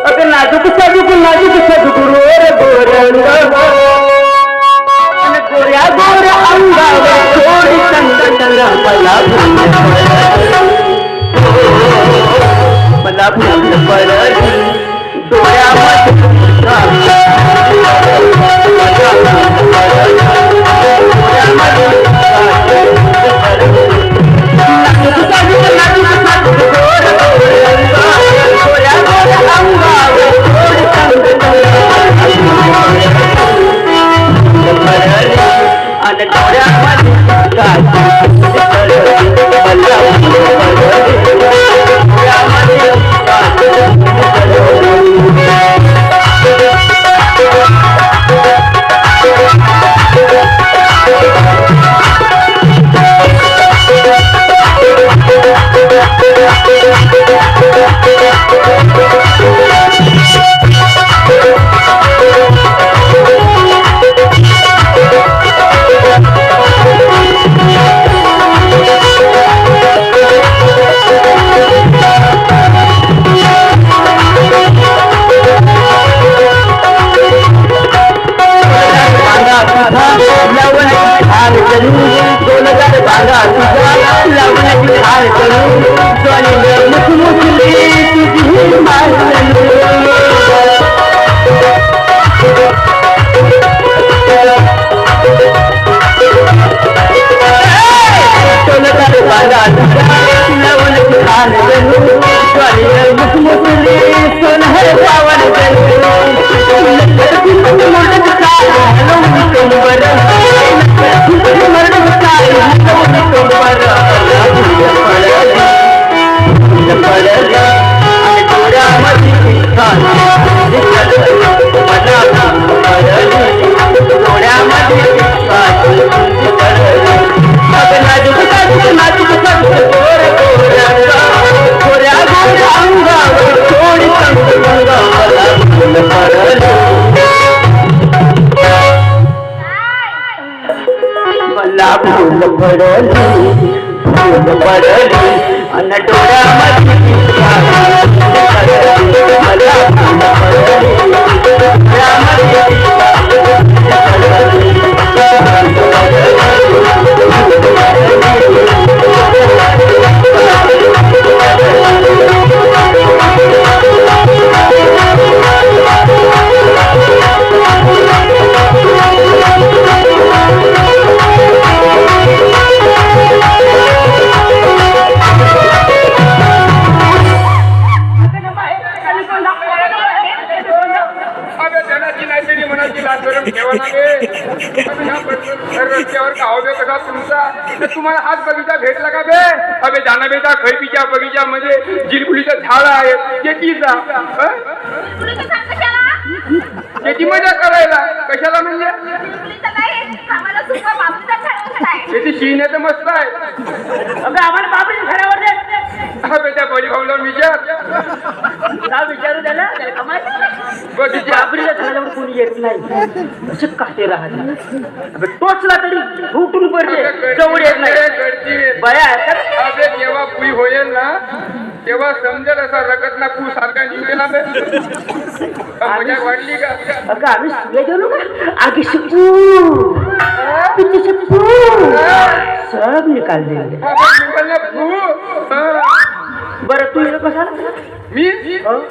अगं नाजूक सद्गुरू रे गोरंग आणि गोऱ्या गोऱ्या अंगावर थोडी संकटन मला भूल पडली डोळ्यामध्ये तुम्हाला हाच बगीचा भेटला का बे? अबे जाना बेटा खैपीच्या बगीच्यामध्ये जिलकुलीचं झाड आहे शेतीचा शेती मजा करायला कशाला म्हणजे शेती शिणे तर मस्त आहे. अगं आम्हाला बाबरी घरावर दे बेटा बडी भाऊला विचार विचारू द्याला बगीचा बाबरीला झाल्यावर कोणी येत नाही असे काटे राहते टोचला तरी उठून पडते जवळ येत नाही बया अबे जेव्हा पुई होईल ना तेव्हा समजेल असा रगत ना पू सारखा निघेल ना मजा वाढली का? अगं आम्ही सगळे गेलो का आगे सब निकाल दे निघाल ना पू बरं तू कसा मी